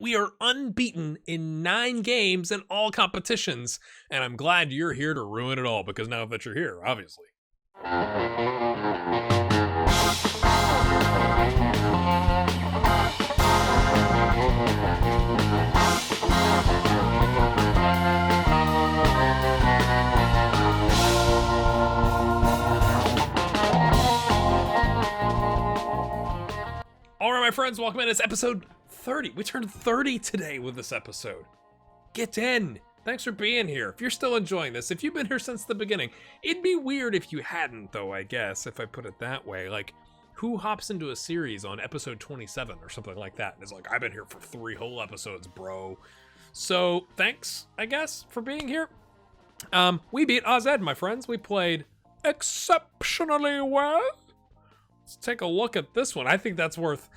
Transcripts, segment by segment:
We are unbeaten in 9 games in all competitions, and I'm glad you're here to ruin it all, because now that you're here, obviously. All right, my friends, welcome in. It's episode 30. We turned 30 today with this episode. Get in. Thanks for being here. If you're still enjoying this, if you've been here since the beginning, it'd be weird if you hadn't, though, I guess, if I put it that way. Like, who hops into a series on episode 27 or something like that and is like, I've been here for 3 whole episodes, bro. So, thanks, I guess, for being here. We beat AZ, my friends. We played exceptionally well. Let's take a look at this one. I think that's worth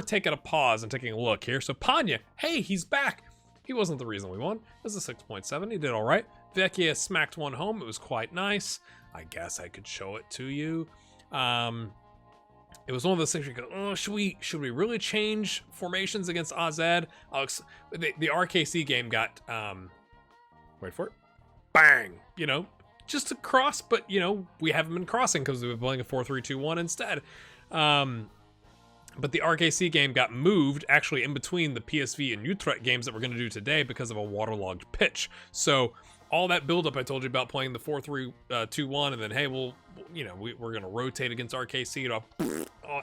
taking a pause and taking a look here. So Panya, hey, he's back. He wasn't the reason we won. It was a 6.7. He did all right. Vecchia smacked one home. It was quite nice. I guess I could show it to you. It was one of those things where you go, oh, should we really change formations against AZ? The RKC game got, wait for it, bang, you know, just a cross, but, you know, we haven't been crossing because we've been playing a 4-3-2-1 instead. But the RKC game got moved actually in between the PSV and Utrecht games that we're going to do today because of a waterlogged pitch. So all that buildup I told you about playing the 4-3-2-1 and then, hey, we're going to rotate against RKC, all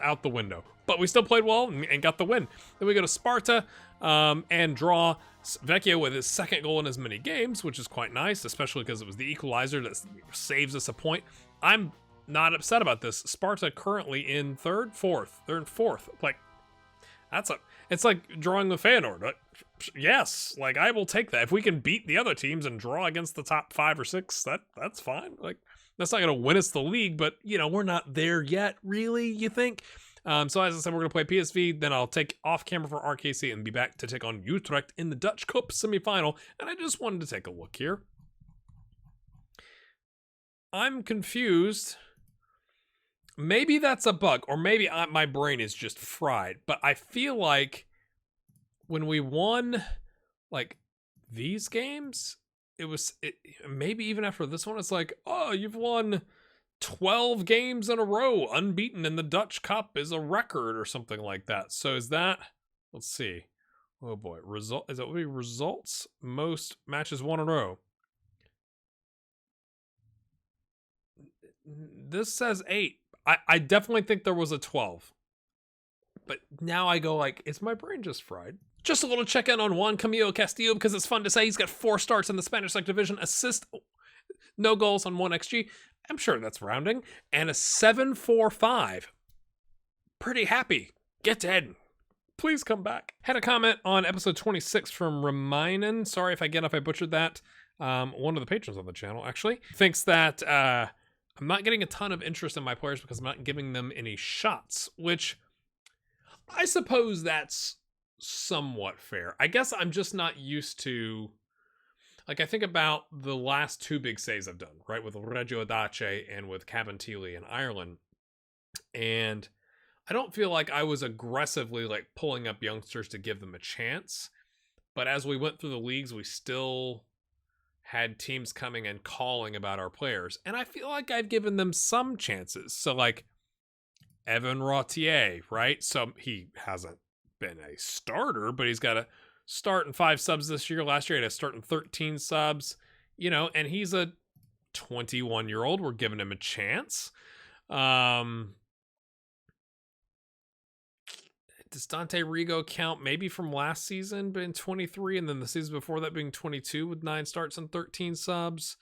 out the window. But we still played well and got the win. Then we go to Sparta and draw Vecchio with his second goal in as many games, which is quite nice, especially because it was the equalizer that saves us a point. I'm not upset about this. Sparta currently in third, fourth. They're in fourth. Like, it's like drawing the Feyenoord. Yes, like I will take that. If we can beat the other teams and draw against the top 5 or 6, that's fine. Like, that's not going to win us the league, but, you know, we're not there yet, really, you think? So as I said, we're going to play PSV, then I'll take off camera for RKC and be back to take on Utrecht in the Dutch Cup semifinal. And I just wanted to take a look here. I'm confused. Maybe that's a bug, or maybe my brain is just fried, but I feel like when we won, like, these games, maybe even after this one, it's like, oh, you've won 12 games in a row, unbeaten in the Dutch Cup is a record or something like that. So is that, let's see. Oh boy, is that what we results? Most matches won in a row. This says 8. I definitely think there was a 12. But now I go like, is my brain just fried? Just a little check in on Juan Camilo Castillo because it's fun to say he's got 4 starts in the Spanish League Division, assist, no goals on 1xG. I'm sure that's rounding. And a 7.45. Pretty happy. Get dead. Please come back. Had a comment on episode 26 from Reminen. Sorry if I butchered that. One of the patrons on the channel, actually. Thinks that I'm not getting a ton of interest in my players because I'm not giving them any shots, which I suppose that's somewhat fair. I guess I'm just not used to... Like, I think about the last 2 big saves I've done, right? With Reggio Adace and with Cabinteely in Ireland. And I don't feel like I was aggressively, like, pulling up youngsters to give them a chance. But as we went through the leagues, we still had teams coming and calling about our players. And I feel like I've given them some chances. So, like, Evan Rautier, right? So he hasn't been a starter, but he's got a start in 5 subs this year. Last year he had a start in 13 subs, you know, and he's a 21-year-old. We're giving him a chance. Does Dante Rigo count maybe from last season being 23 and then the season before that being 22 with 9 starts and 13 subs?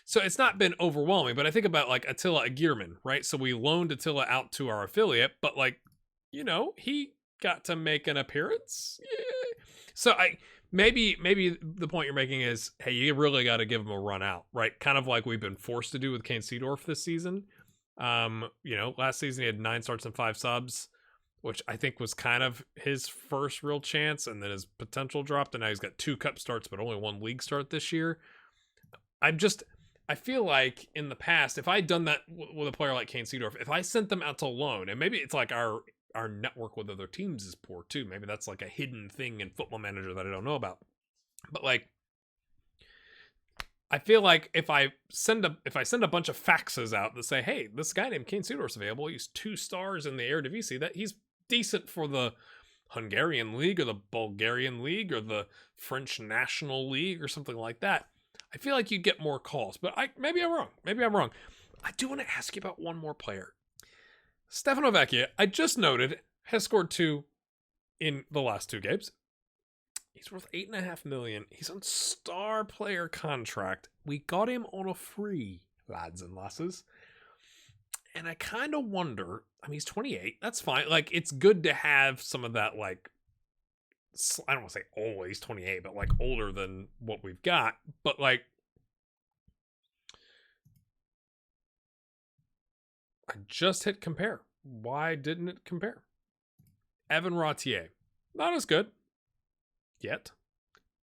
So it's not been overwhelming, but I think about like Attila Agirman, right? So we loaned Attila out to our affiliate, but like, you know, he got to make an appearance. Yeah. So maybe the point you're making is, hey, you really got to give him a run out, right? Kind of like we've been forced to do with Kane Seedorf this season. You know, last season he had 9 starts and 5 subs, which I think was kind of his first real chance, and then his potential dropped, and now he's got 2 cup starts, but only 1 league start this year. I feel like in the past, if I'd done that with a player like Kane Seedorf, if I sent them out to loan, and maybe it's like our our network with other teams is poor too. Maybe that's like a hidden thing in Football Manager that I don't know about. But like, I feel like if I send a bunch of faxes out that say, hey, this guy named Kane Sidorf's available, he's 2 stars in the Eredivisie, that he's decent for the Hungarian League or the Bulgarian League or the French National League or something like that, I feel like you get more calls. But maybe I'm wrong. I do want to ask you about one more player. Stefano Vecchia, I just noted, has scored 2 in the last 2 games. He's worth $8.5 million. He's on star player contract. We got him on a free, lads and lasses. And I kind of wonder, I mean, he's 28. That's fine. Like, it's good to have some of that, like, I don't want to say old, he's 28, but like older than what we've got. But like, I just hit compare. Why didn't it compare? Evan Rautier, not as good yet,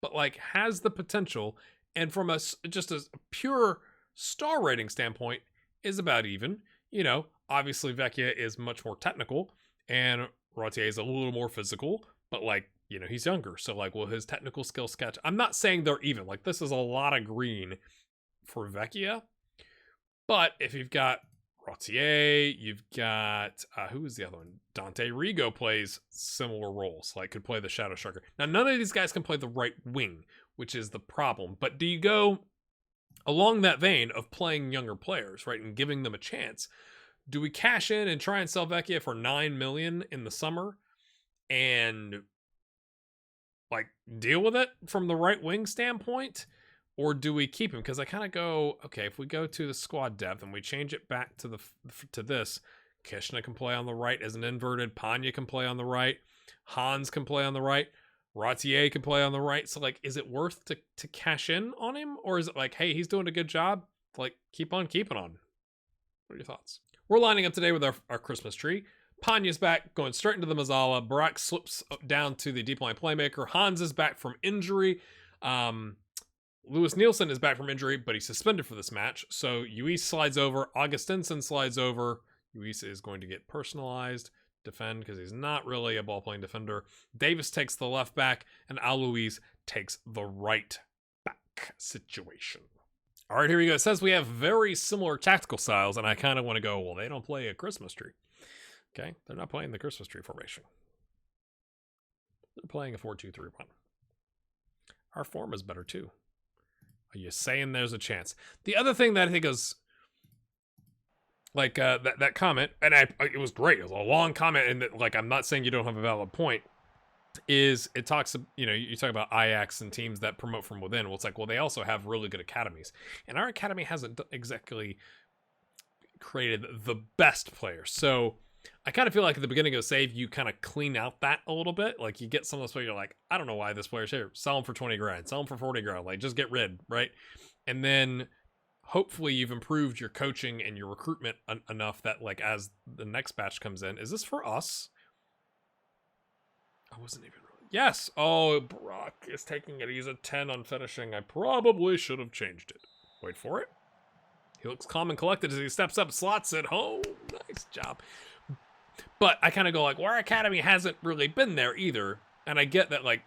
but like has the potential, and from just a pure star rating standpoint is about even. You know, obviously Vecchia is much more technical and Rautier is a little more physical, but like, you know, he's younger, so like, will his technical skill sketch? I'm not saying they're even. Like, this is a lot of green for Vecchia, but if you've got Rautier, you've got who is the other one? Dante Rigo plays similar roles, like could play the shadow striker. Now, none of these guys can play the right wing, which is the problem. But do you go along that vein of playing younger players, right, and giving them a chance? Do we cash in and try and sell Vecchia for $9 million in the summer and like deal with it from the right wing standpoint? Or do we keep him? Because I kind of go, okay, if we go to the squad depth and we change it back to this, Kishna can play on the right as an inverted, Panya can play on the right, Hans can play on the right, Rautier can play on the right. So like, is it worth to cash in on him? Or is it like, hey, he's doing a good job, like keep on keeping on? What are your thoughts? We're lining up today with our Christmas tree. Panya's back, going straight into the Mazzala. Barak slips down to the deep line playmaker. Hans is back from injury. Lewis Nielsen is back from injury, but he's suspended for this match. So Luis slides over. Augustinson slides over. Luis is going to get personalized, defend, because he's not really a ball-playing defender. Davis takes the left back, and Alois takes the right back situation. All right, here we go. It says we have very similar tactical styles, and I kind of want to go, well, they don't play a Christmas tree. Okay, they're not playing the Christmas tree formation. They're playing a 4-2-3-1. Our form is better, too. Are you saying there's a chance? The other thing that I think is, like, that comment, and it was great. It was a long comment, and like, I'm not saying you don't have a valid point, is it talks, you know, you talk about Ajax and teams that promote from within. Well, it's like, well, they also have really good academies. And our academy hasn't exactly created the best players. So I kind of feel like at the beginning of the save, you kind of clean out that a little bit. Like, you get some of those players, you're like, I don't know why this player's here. Sell him for 20 grand, sell him for 40 grand. Like, just get rid, right? And then hopefully you've improved your coaching and your recruitment enough that, like, as the next batch comes in, is this for us? I wasn't even really. Yes. Oh, Brock is taking it. He's a 10 on finishing. I probably should have changed it. Wait for it. He looks calm and collected as he steps up, slots it home. Nice job. But I kind of go like, well, our academy hasn't really been there either. And I get that, like,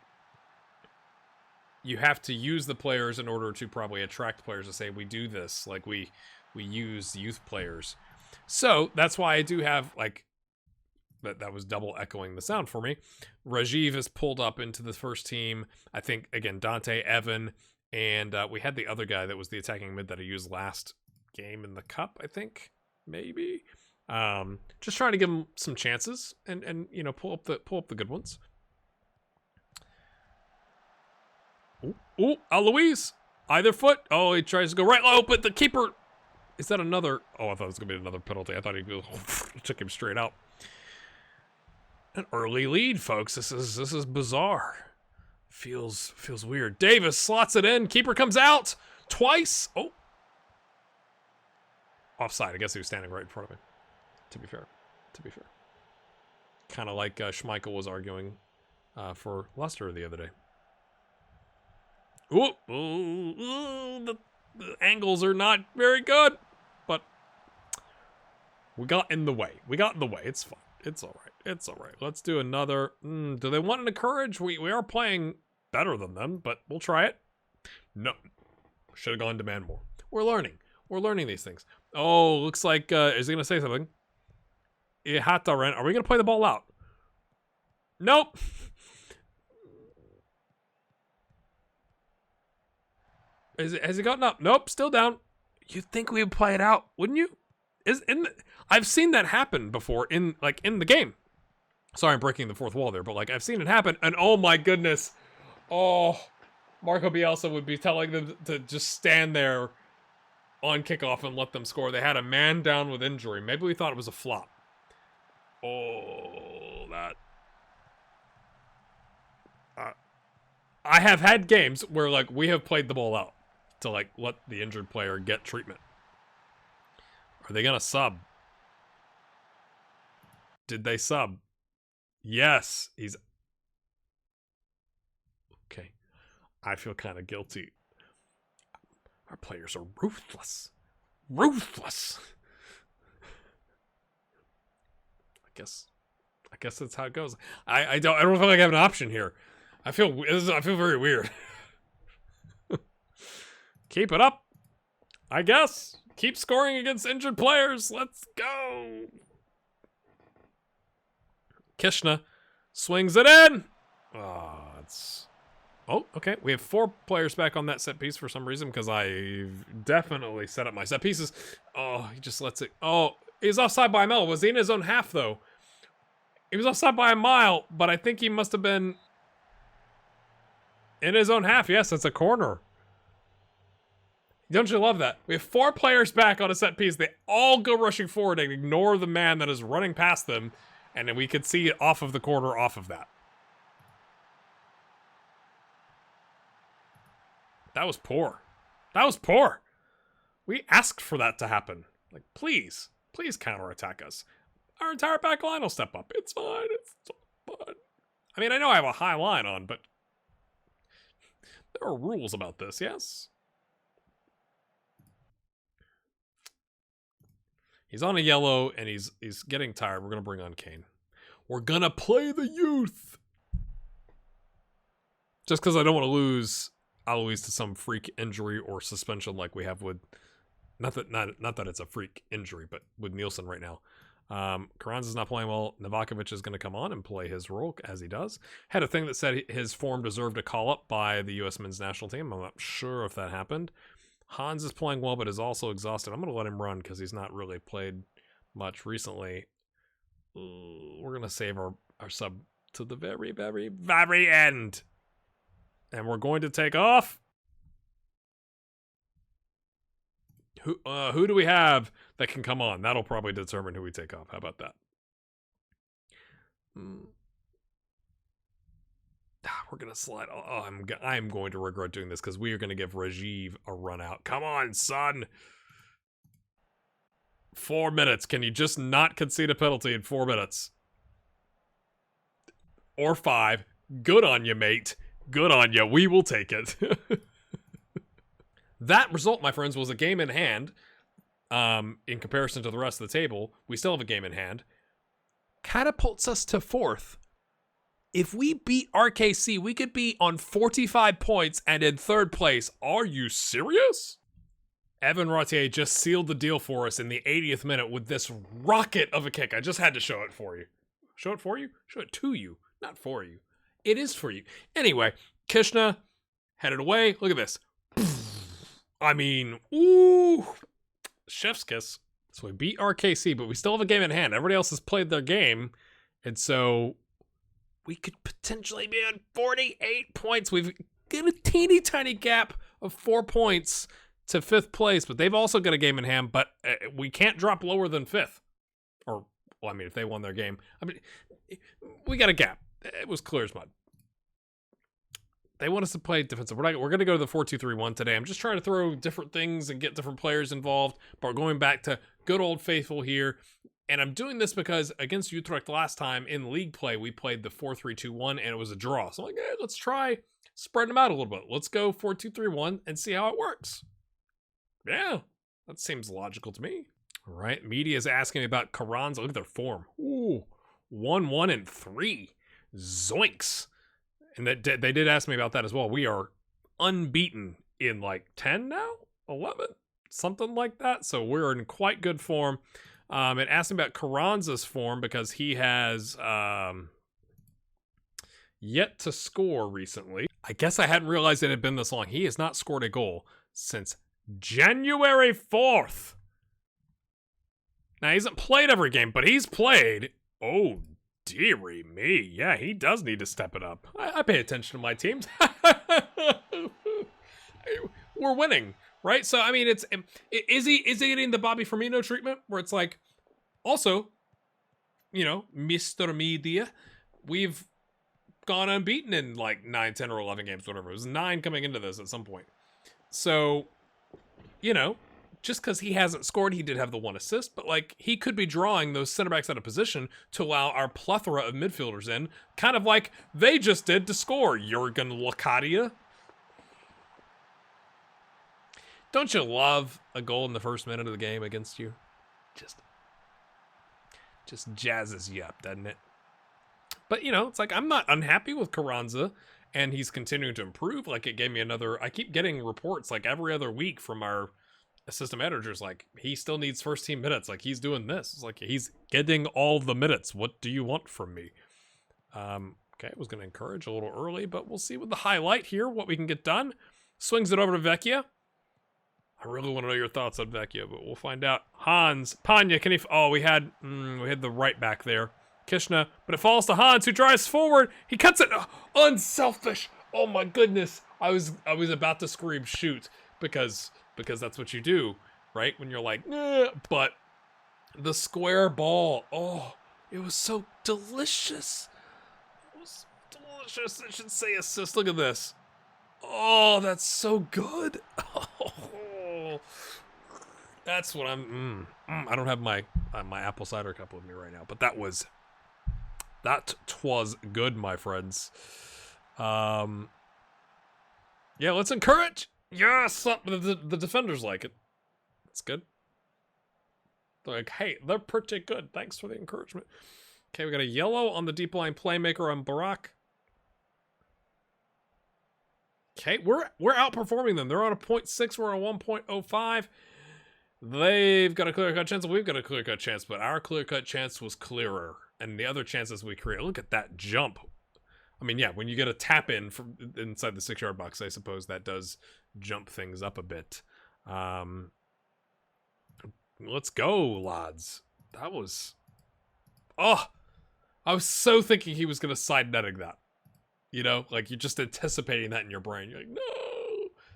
you have to use the players in order to probably attract players to say, we do this. Like, we use youth players. So that's why I do have, like, that was double echoing the sound for me. Rajiv is pulled up into the first team. I think, again, Dante, Evan, and we had the other guy that was the attacking mid that I used last game in the cup, I think, maybe. Just trying to give him some chances and you know, pull up the good ones. Ooh, Alois, either foot. Oh, he tries to go right low, but the keeper, is that another? Oh, I thought it was gonna be another penalty. I thought he took him straight out. An early lead, folks. This is bizarre. Feels weird. Davis slots it in. Keeper comes out twice. Oh, offside. I guess he was standing right in front of him. To be fair. Kind of like Schmeichel was arguing for Leicester the other day. The angles are not very good, but we got in the way. It's fine. It's all right. It's all right. Let's do another. Do they want to encourage? We are playing better than them, but we'll try it. No. Should have gone demand more. We're learning. We're learning these things. Oh, looks like, is he going to say something? Ihataran. Are we going to play the ball out? Nope. Has he gotten up? Nope, still down. You'd think we would play it out, wouldn't you? I've seen that happen before in the game. Sorry, I'm breaking the fourth wall there, but like I've seen it happen, and oh my goodness, oh, Marco Bielsa would be telling them to just stand there on kickoff and let them score. They had a man down with injury. Maybe we thought it was a flop. Oh, that. I have had games where like we have played the ball out to like let the injured player get treatment. Are they gonna sub? Did they sub? Yes, he's... Okay. I feel kind of guilty. Our players are ruthless. Ruthless! I guess that's how it goes. I don't feel like I have an option here. I feel very weird. Keep it up. I guess. Keep scoring against injured players. Let's go. Kishna swings it in. Oh, okay. We have 4 players back on that set piece for some reason because I've definitely set up my set pieces. Oh, he just lets it. Oh, he's offside by a mile. Was he in his own half, though? He was offside by a mile, but I think he must have been in his own half. Yes, it's a corner. Don't you love that? We have 4 players back on a set piece. They all go rushing forward and ignore the man that is running past them. And then we could see it off of the corner off of that. That was poor. That was poor. We asked for that to happen. Like, please counterattack us. Our entire back line will step up. It's fine. It's fine. I mean, I know I have a high line on, but there are rules about this, yes? He's on a yellow, and he's getting tired. We're going to bring on Kane. We're going to play the youth. Just because I don't want to lose Alois to some freak injury or suspension like we have with... Not that it's a freak injury, but with Nielsen right now. Carranza is not playing well. Novakovic is going to come on and play his role, as he does. Had a thing that said his form deserved a call-up by the U.S. men's national team. I'm not sure if that happened. Hans is playing well, but is also exhausted. I'm going to let him run because he's not really played much recently. We're going to save our sub to the very, very, very end. And we're going to take off. Who do we have that can come on? That'll probably determine who we take off. How about that? We're going to slide. Oh, I'm going to regret doing this because we are going to give Rajiv a run out. Come on, son. 4 minutes. Can you just not concede a penalty in 4 minutes? Or 5. Good on you, mate. Good on you. We will take it. That result, my friends, was a game in hand. In comparison to the rest of the table, we still have a game in hand. Catapults us to 4th. If we beat RKC, we could be on 45 points and in 3rd place. Are you serious? Evan Rottier just sealed the deal for us in the 80th minute with this rocket of a kick. I just had to show it for you. Show it for you? Show it to you, not for you. It is for you. Anyway, Kishna headed away. Look at this. I mean, ooh, chef's kiss. So we beat RKC, but we still have a game in hand. Everybody else has played their game, and so we could potentially be on 48 points. We've got a teeny tiny gap of 4 points to 5th place, but they've also got a game in hand, but we can't drop lower than 5th. Or, well, I mean, if they won their game. I mean, we got a gap. It was clear as mud. They want us to play defensive. We're going to go to the 4-2-3-1 today. I'm just trying to throw different things and get different players involved, but we're going back to good old faithful here. And I'm doing this because against Utrecht last time in league play, we played the 4-3-2-1 and it was a draw. So I'm like, hey, let's try spreading them out a little bit. Let's go 4-2-3-1 and see how it works. Yeah, that seems logical to me. All right, media is asking me about Carranza. Look at their form. Ooh, 1-1 and 3. Zoinks. And they did ask me about that as well. We are unbeaten in like 10 now? 11? Something like that. So we're in quite good form. It asked me about Carranza's form because he has yet to score recently. I guess I hadn't realized it had been this long. He has not scored a goal since January 4th. Now, he hasn't played every game, but he's played. Oh, dearie me. Yeah, he does need to step it up. I pay attention to my teams. We're winning, right? So, I mean, is he getting the Bobby Firmino treatment where it's like, also, you know, Mr. Media, we've gone unbeaten in like 9, 10, or 11 games, whatever. It was 9 coming into this at some point. So, you know, just because he hasn't scored, he did have the 1 assist, but like he could be drawing those center backs out of position to allow our plethora of midfielders in, kind of like they just did to score. Jurgen Locadia. Don't you love a goal in the first minute of the game against you? Just jazzes you up, doesn't it? But, you know, it's like I'm not unhappy with Carranza, and he's continuing to improve. Like, it gave me another... I keep getting reports, like, every other week from our assistant managers, like, he still needs first-team minutes. Like, he's doing this. It's like, he's getting all the minutes. What do you want from me? Okay, I was going to encourage a little early, but we'll see with the highlight here what we can get done. Swings it over to Vecchia. I really want to know your thoughts on Vecchia, but we'll find out. Hans, Panya, can he... Oh, we had the right back there. Kishna, but it falls to Hans, who drives forward. He cuts it. Oh, unselfish. Oh my goodness. I was about to scream shoot because that's what you do, right? When you're like, nah. But the square ball. Oh, it was so delicious. It was delicious. I should say assist. Look at this. Oh, that's so good. Oh, that's what I'm. I don't have my apple cider cup with me right now, but that was good, my friends. Yeah, let's encourage. Yes, the defenders like it. That's good. They're like, hey, they're pretty good. Thanks for the encouragement. Okay, we got a yellow on the deep line playmaker on Barak. Okay, we're outperforming them. They're on a 0.6. We're on 1.05. They've got a clear-cut chance. We've got a clear-cut chance, but our clear-cut chance was clearer. And the other chances we create. Look at that jump. I mean, yeah, when you get a tap in from inside the 6-yard box, I suppose that does jump things up a bit. Let's go, lads. That was... Oh! I was so thinking he was going to side netting that. You know, like you're just anticipating that in your brain. You're like, no!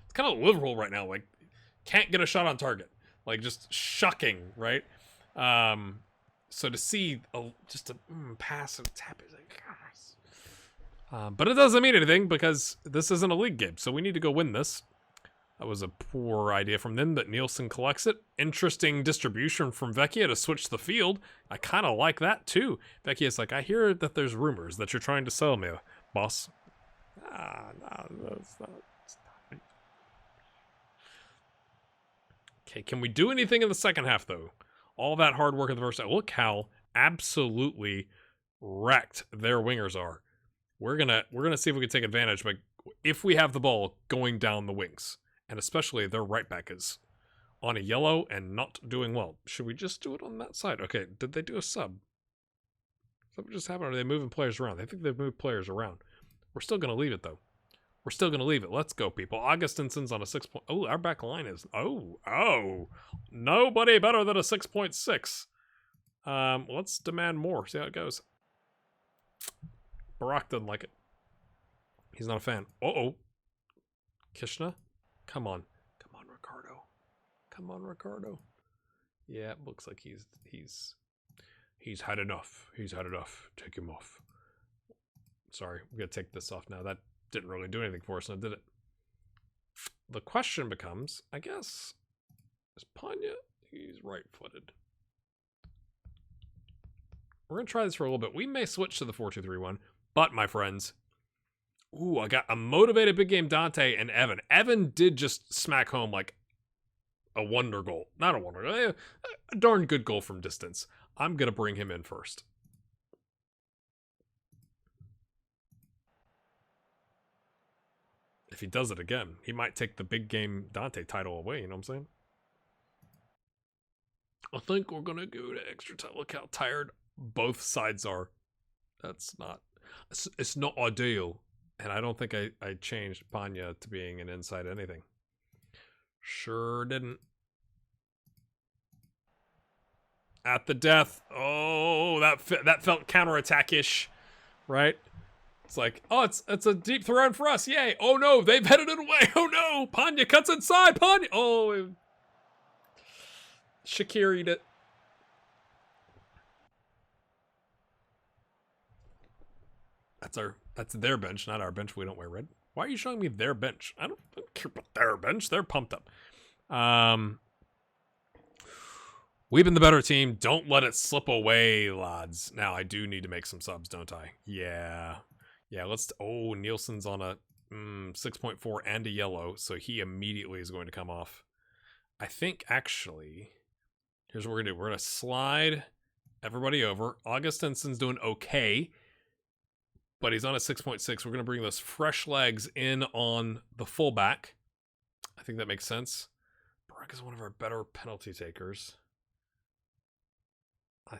It's kind of literal right now. Like, can't get a shot on target. Like, just shocking, right? So to see just a passive tap is like, gosh. But it doesn't mean anything because this isn't a league game, so we need to go win this. That was a poor idea from them, but Nielsen collects it. Interesting distribution from Vecchia to switch the field. I kind of like that too. Vecchia's like, I hear that there's rumors that you're trying to sell me, boss. No, it's not. Okay, can we do anything in the second half though? All that hard work in the first half. Look how absolutely wrecked their wingers are. We're gonna see if we can take advantage, but if we have the ball going down the wings, and especially their right back is on a yellow and not doing well. Should we just do it on that side? Okay, did they do a sub? Something just happened, or are they moving players around? I think they've moved players around. We're still gonna leave it though. We're still going to leave it. Let's go, people. Augustinsen's on a 6 point... Oh, our back line is... Oh. Nobody better than a 6.6. Let's demand more. See how it goes. Barak doesn't like it. He's not a fan. Uh-oh. Kishna? Come on. Come on, Ricardo. Come on, Ricardo. Yeah, it looks like he's had enough. He's had enough. Take him off. Sorry, we got to take this off now. That didn't really do anything for us, now did it? The question becomes, I guess, is Panya? He's right-footed. We're going to try this for a little bit. We may switch to the 4-2-3-1, but, my friends, ooh, I got a motivated big game Dante and Evan. Evan did just smack home like a wonder goal. Not a wonder goal, a darn good goal from distance. I'm going to bring him in first. If he does it again, he might take the big game Dante title away, you know what I'm saying? I think we're going to go to extra time. Look how tired both sides are. That's not... It's not ideal. And I don't think I changed Panya to being an inside anything. Sure didn't. At the death. Oh, that felt counterattack-ish, right? It's like, oh, it's a deep throw in for us. Yay. Oh, no, they've headed it away. Oh, no. Panya cuts inside. Panya. Oh, Shakiri'd it. That's their bench, not our bench. We don't wear red. Why are you showing me their bench? I don't care about their bench. They're pumped up. We've been the better team. Don't let it slip away, lads. Now, I do need to make some subs, don't I? Yeah. Yeah, let's... Oh, Nielsen's on a 6.4 and a yellow, so he immediately is going to come off. I think, actually... Here's what we're going to do. We're going to slide everybody over. Augustinsen's doing okay, but he's on a 6.6. We're going to bring those fresh legs in on the fullback. I think that makes sense. Brock is one of our better penalty takers. I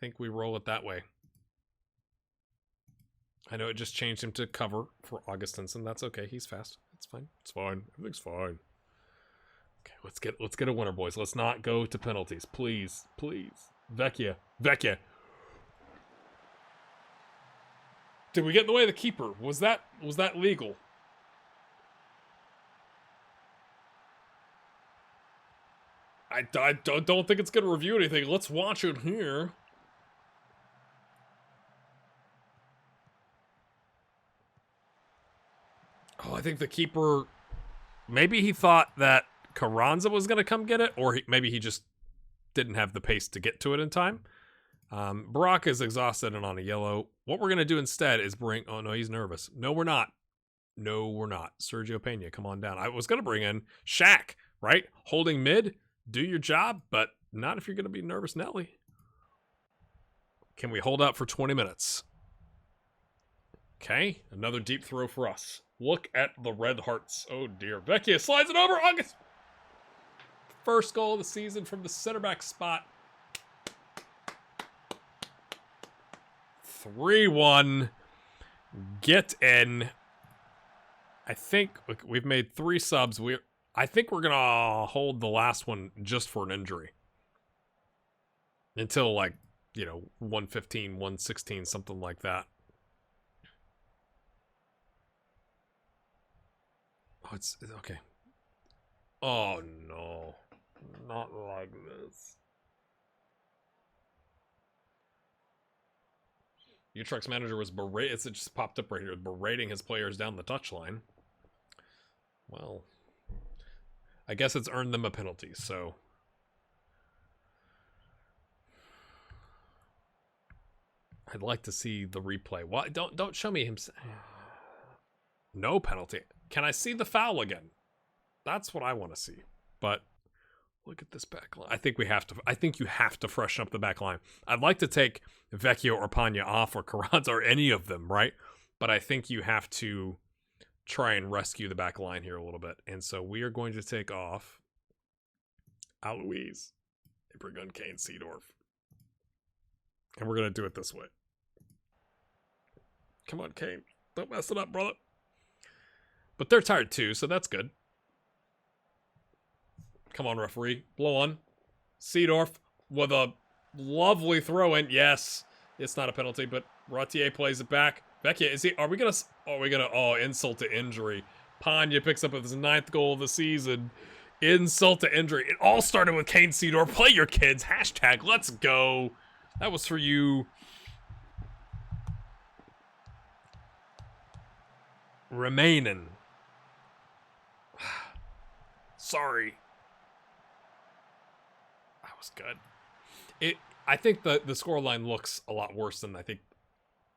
think we roll it that way. I know it just changed him to cover for Augustinsen. That's okay. He's fast. It's fine. It's fine. Everything's fine. Okay, let's get a winner, boys. Let's not go to penalties. Please. Please. Vecchia. Did we get in the way of the keeper? Was that legal? I don't think it's going to review anything. Let's watch it here. Oh, I think the keeper... Maybe he thought that Carranza was going to come get it, or maybe he just didn't have the pace to get to it in time. Brock is exhausted and on a yellow. What we're going to do instead is bring... Oh, no, he's nervous. No, we're not. Sergio Pena, come on down. I was going to bring in Shaq, right? Holding mid, do your job, but not if you're going to be nervous Nelly. Can we hold out for 20 minutes? Okay, another deep throw for us. Look at the red hearts. Oh, dear. Vecchia slides it over. August. First goal of the season from the center back spot. 3-1. Get in. I think we've made 3 subs. I think we're going to hold the last one just for an injury. Until, 115, 116, something like that. Oh, it's okay. Oh, no. Not like this. Utrecht's manager was it just popped up right here, berating his players down the touchline. Well, I guess it's earned them a penalty, so... I'd like to see the replay. Why? Don't show me him... No penalty. Can I see the foul again? That's what I want to see. But look at this back line. I think you have to freshen up the back line. I'd like to take Vecchio or Panya off or Carranza or any of them, right? But I think you have to try and rescue the back line here a little bit. And so we are going to take off Aloise, Ibergun, Kane, Seedorf. And we're going to do it this way. Come on, Kane. Don't mess it up, brother. But they're tired too, so that's good. Come on, referee. Blow on. Seedorf with a lovely throw in. Yes, it's not a penalty, but Ratier plays it back. Vecchia, are we gonna insult to injury. Panya picks up his 9th goal of the season. Insult to injury. It all started with Kane Seedorf. Play your kids. Hashtag let's go. That was for you. Remaining. Sorry. That was good. I think the scoreline looks a lot worse than I think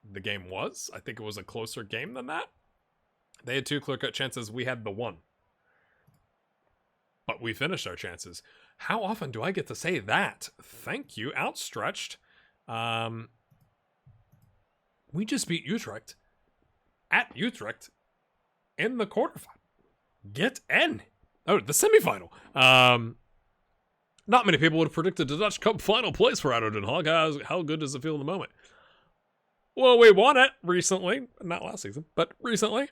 the game was. I think it was a closer game than that. They had 2 clear-cut chances. We had the 1. But we finished our chances. How often do I get to say that? Thank you. Outstretched. We just beat Utrecht. At Utrecht. in the quarterfinal. Get in. Oh, the semifinal. Not many people would have predicted the Dutch Cup final place for ADO Den Haag. How good does it feel in the moment? Well, we won it recently. Not last season, but recently.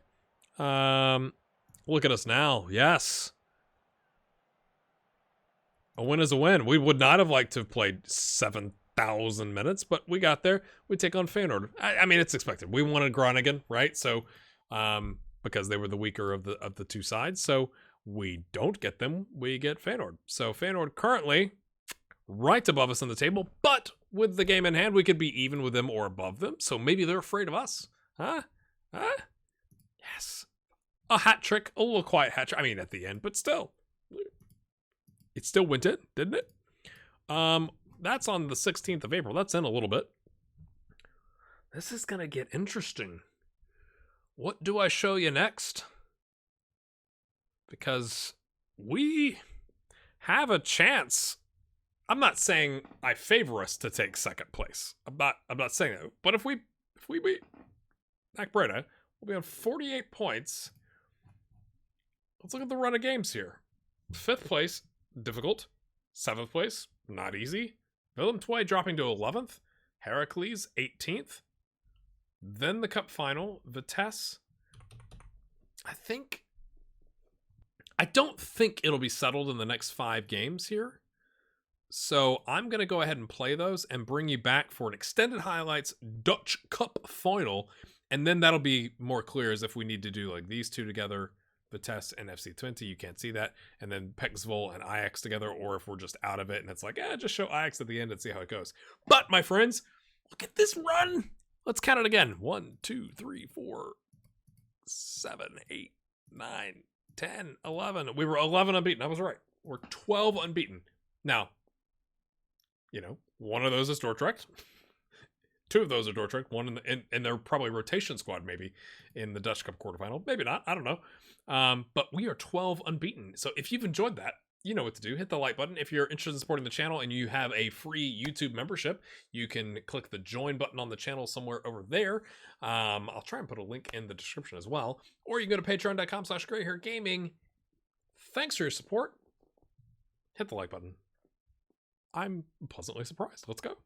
Look at us now. Yes. A win is a win. We would not have liked to have played 7,000 minutes, but we got there. We take on Feyenoord. I mean, it's expected. We wanted Groningen, right? So, because they were the weaker of the two sides. So we don't get them. We get Feyenoord. So Feyenoord currently right above us on the table, but with the game in hand, we could be even with them or above them. So maybe they're afraid of us. Huh? Yes. A hat trick. A little quiet hat trick. I mean, at the end, but still. It still went in, didn't it? That's on the 16th of April. That's in a little bit. This is going to get interesting. What do I show you next? Because we have a chance. I'm not saying I favor us to take second place. I'm not saying that. But if we beat Mac Breda, we'll be on 48 points. Let's look at the run of games here. 5th place, difficult. 7th place, not easy. Willem II dropping to 11th. Heracles, 18th. Then the cup final, Vitesse. I don't think it'll be settled in the next 5 games here. So I'm going to go ahead and play those and bring you back for an extended highlights Dutch Cup final. And then that'll be more clear as if we need to do like these two together, Vitesse and FC20. You can't see that. And then Pexvoll and Ajax together, or if we're just out of it and it's like, just show Ajax at the end and see how it goes. But my friends, look at this run. Let's count it again. 1, 2, 3, 4, 7, 8, 9, 10, 11. We were 11 unbeaten. I was right. We're 12 unbeaten. Now, one of those is Dordrecht. 2 of those are Dordrecht. One in their probably rotation squad, maybe in the Dutch Cup quarterfinal. Maybe not. I don't know. But we are 12 unbeaten. So if you've enjoyed that, you know what to do. Hit the like button. If you're interested in supporting the channel and you have a free YouTube membership, you can click the join button on the channel somewhere over there. I'll try and put a link in the description as well. Or you can go to patreon.com/grayhairgaming. Thanks for your support. Hit the like button. I'm pleasantly surprised. Let's go.